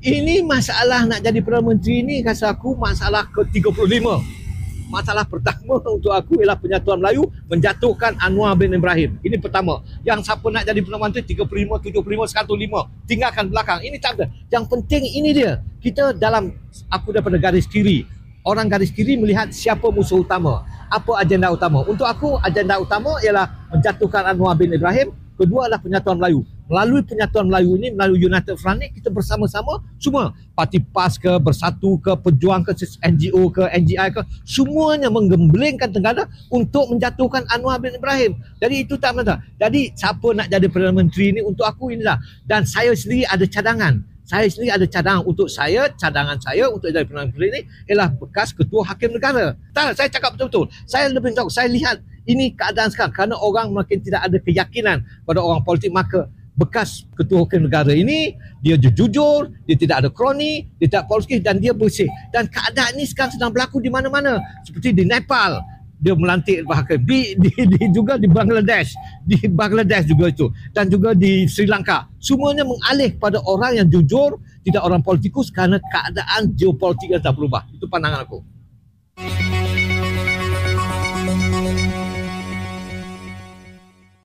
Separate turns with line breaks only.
Ini masalah nak jadi Perdana Menteri ni rasa aku masalah ke-35. Masalah pertama untuk aku ialah penyatuan Melayu menjatuhkan Anwar bin Ibrahim. Ini pertama. Yang siapa nak jadi Perdana Menteri 35, 75, 105. Tinggalkan belakang. Ini tak ada. Yang penting ini dia. Kita dalam, aku daripada garis kiri. Orang garis kiri melihat siapa musuh utama. Apa agenda utama. Untuk aku, agenda utama ialah menjatuhkan Anwar bin Ibrahim. Kedua adalah penyatuan Melayu. Melalui penyatuan Melayu ini, melalui United Front ni, kita bersama-sama semua, parti PAS ke, Bersatu ke, Pejuang ke, NGO ke, NGI ke, semuanya menggemblengkan tenggara untuk menjatuhkan Anwar bin Ibrahim. Jadi itu tak masalah. Jadi siapa nak jadi Perdana Menteri ni, untuk aku inilah. Dan saya sendiri ada cadangan. Saya sendiri ada cadangan untuk saya, cadangan saya untuk jadi Perdana Menteri ni ialah bekas Ketua Hakim Negara. Tak, saya cakap betul-betul. Saya lebih tahu, saya lihat ini keadaan sekarang kerana orang makin tidak ada keyakinan pada orang politik, maka bekas Ketua Hakim Negara ini dia jujur, dia tidak ada kroni, dia tidak politik dan dia bersih. Dan keadaan ini sekarang sedang berlaku di mana-mana. Seperti di Nepal, dia melantik hakim. Juga di Bangladesh juga itu. Dan juga di Sri Lanka. Semuanya mengalih pada orang yang jujur, tidak orang politikus kerana keadaan geopolitik yang tak berubah. Itu pandangan aku.